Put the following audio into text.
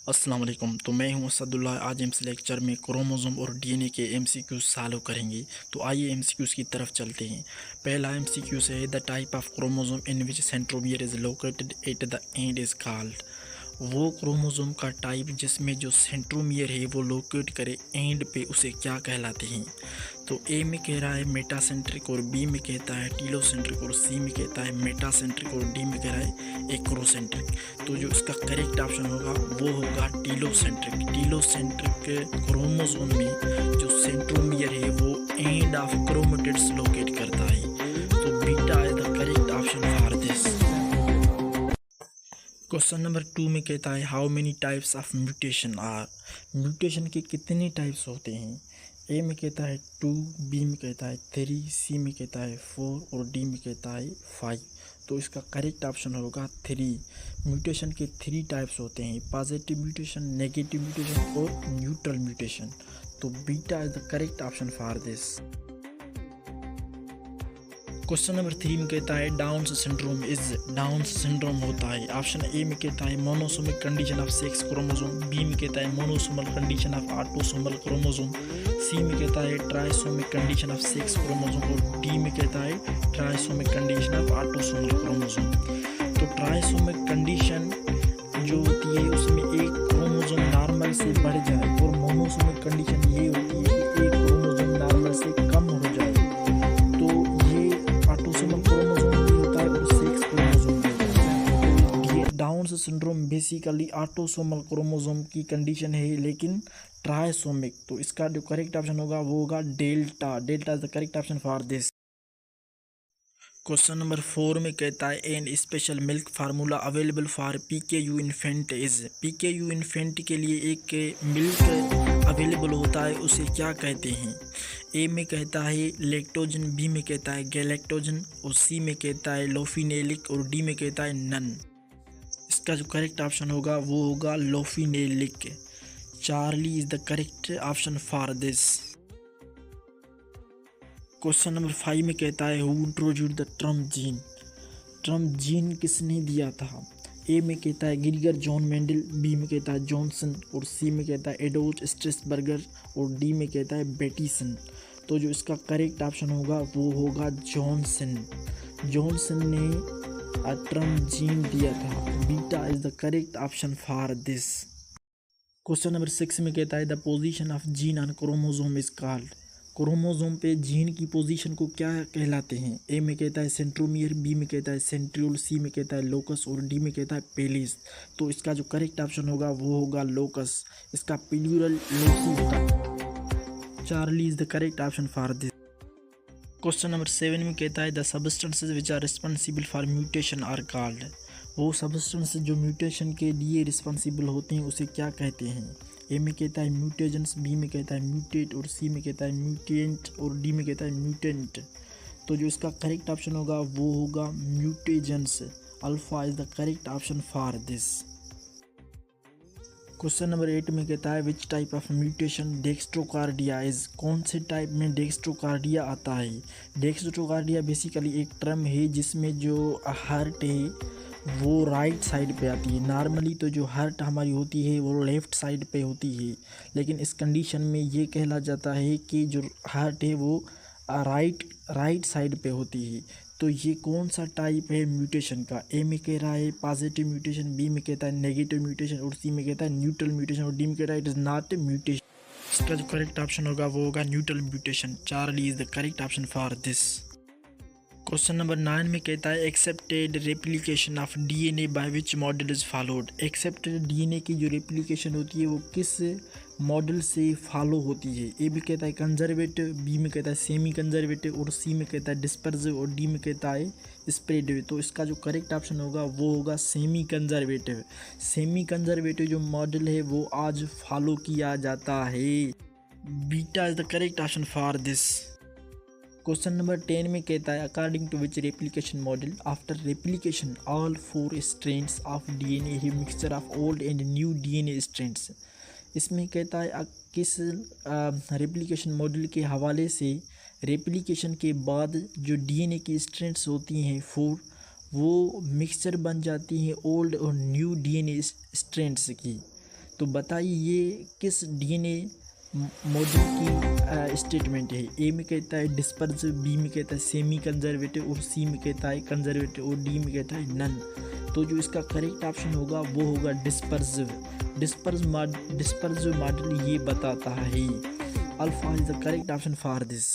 अस्सलाम वालेकुम। तो मैं हूं असदुल्ला। आज इस लेक्चर में क्रोमोसोम और डीएनए के एमसीक्यूज सॉल्व करेंगे। तो आइए एमसीक्यूज की तरफ चलते हैं। पहला एमसीक्यू है the type of chromosome in which centromere is located at the end is called. वो क्रोमोसोम का टाइप जिसमें जो सेंट्रोमियर है वो लोकेट करे एंड पे, उसे क्या कहलाते हैं। तो ए में कह रहा है मेटासेंट्रिक, और बी में कहता है टीलोसेंट्रिक, और सी में कहता है मेटासेंट्रिक, और डी में कह रहा है एक्रोसेंट्रिक। तो जो इसका करेक्ट ऑप्शन होगा वो होगा टीलोसेंट्रिक। टीलोसेंट्रिक क्रोमोसोम में जो सेंट्रोमियर है वो एंड ऑफ क्रोमेटिड्स लोकेट करता है। तो beta is the correct option for this. Question number 2 में कहता है how many types of mutation are. Mutation के कितने टाइप्स होते हैं। ए में कहता है 2, बी में कहता है 3, सी में कहता है 4, और डी में कहता है 5। तो इसका करेक्ट ऑप्शन होगा 3। म्यूटेशन के 3 टाइप्स होते हैं, पॉजिटिव म्यूटेशन, नेगेटिव म्यूटेशन और न्यूट्रल म्यूटेशन। तो beta is the correct option for this. Question number 3 में कहता है Down's syndrome is. Down's syndrome होता है, ऑप्शन ए में कहता है monosomic condition of sex chromosome, B में कहता है monosomal condition of autosomal chromosome, C में कहता है trisomic condition of sex chromosome, और डी में कहता है trisomic condition of autosomal chromosome. तो ट्राइसोमिक कंडीशन जो होती है उसमें एक क्रोमोसोम नॉर्मल से बढ़ जाए, और मोनोसोमिक कंडीशन ये होती है कि एक क्रोमोसोम नॉर्मल से कम हो जाए। तो ये ऑटोसोमल क्रोमोसोम भी होता है और सेक्स क्रोमोसोम भी होता है। ये down syndrome basically autosomal chromosome की कंडीशन है, लेकिन ट्राइसोमिक। तो इसका जो करेक्ट ऑप्शन होगा वो होगा delta. Delta is the correct option for this. Question number 4 में कहता है an special milk formula available for PKU infant is. PKU infant के लिए एक मिल्क अवेलेबल होता है, उसे क्या कहते हैं। ए में कहता है लैक्टोजन, बी में कहता है गैलेक्टोजन, और सी में कहता है लोफिनेलिक, और डी में कहता है नन। इसका जो करेक्ट ऑप्शन होगा वो होगा लोफिनेलिक। Charlie is the correct option for this. Question number 5 में कहता है who introduced the trump gene. Trump gene किसने दिया था। ए में कहता है गिरगर जॉन मेंडल, बी में कहता है जॉनसन, और सी में कहता है एडोल्फ स्ट्रेसबर्गर, और डी में कहता है बेटीसन। तो जो इसका करेक्ट ऑप्शन होगा वो होगा जॉनसन। जॉनसन ने ट्रम्प जीन दिया था। Beta is the correct option for this. Question number 6 में कहता है the position of gene on chromosome is called. Chromosome पे जीन की पोजीशन को क्या कहलाते हैं। ए में कहता है सेंट्रोमियर, बी में कहता है सेंट्रियोल, सी में कहता है लोकस, और डी में कहता है पेलिस। तो इसका जो करेक्ट ऑप्शन होगा वो होगा लोकस। इसका प्लूरल लोसी होता है। Charlie is the correct option for this. Question number 7 में कहता है the substances which are responsible for mutation are called. वो सब्सटेंस जो म्यूटेशन के लिए रिस्पॉन्सिबल होते हैं उसे क्या कहते हैं। ए में कहता है म्यूटेजेंस, बी में कहता है म्यूटेट, और सी में कहता है म्यूटेंट, और डी में कहता है म्यूटेंट। तो जो इसका करेक्ट ऑप्शन होगा वो होगा mutagens. Alpha is the correct option for this. Question number 8 में कहता है which type of mutation dextrocardia is. कौन से टाइप में डेक्स्ट्रोकार्डिया आता है। डेक्स्ट्रोकार्डिया बेसिकली एक टर्म है जिसमें जो हार्ट है वो राइट साइड पे आती है। नॉर्मली तो जो हार्ट हमारी होती है वो लेफ़्ट साइड पे होती है, लेकिन इस कंडीशन में ये कहला जाता है कि जो हार्ट है वो राइट साइड पे होती है। तो ये कौन सा टाइप है म्यूटेशन का। ए में कह रहा है पॉजिटिव म्यूटेशन, बी में कहता है नेगेटिव म्यूटेशन, और सी में कहता है न्यूट्रल म्यूटेशन, और डी में कह रहा है it is not a mutation. इसका जो करेक्ट ऑप्शन होगा वो होगा neutral mutation. Charlie is the correct option for this. Question number 9 में कहता है accepted replication of DNA by which model is followed. Accepted DNA की जो रेप्लिकेशन होती है वो किस मॉडल से फॉलो होती है। ए में कहता है कंजर्वेटिव, बी में कहता है सेमी कंजर्वेटिव, और सी में कहता है डिस्पर्सिव, और डी में कहता है स्प्रेडिव। तो इसका जो करेक्ट ऑप्शन होगा वो होगा सेमी कंजर्वेटिव। सेमी कंजर्वेटिव जो मॉडल है वो आज फॉलो किया जाता है। Beta is the correct option for this. Question number 10 में कहता है according to which replication model after replication all 4 strands of DNA है mixture of old and new DNA strands. इसमें कहता है किस रेप्लिकेशन मॉडल के हवाले से रेप्लिकेशन के बाद जो डीएनए की स्ट्रेन्स होती हैं 4 वो मिक्सचर बन जाती हैं ओल्ड और न्यू डीएनए स्ट्रेन्स की। तो बताइए ये किस डीएनए मॉड्यूल की स्टेटमेंट है। ए में कहता है डिस्पर्सिव, बी में कहता है सेमी कंजर्वेटिव और सी में कहता है कंजर्वेटिव और डी में कहता है नन। तो जो इसका करेक्ट ऑप्शन होगा वो होगा डिस्पर्सिव। डिस्पर्सिव मॉडल ये बताता है। Alpha is the correct option for this.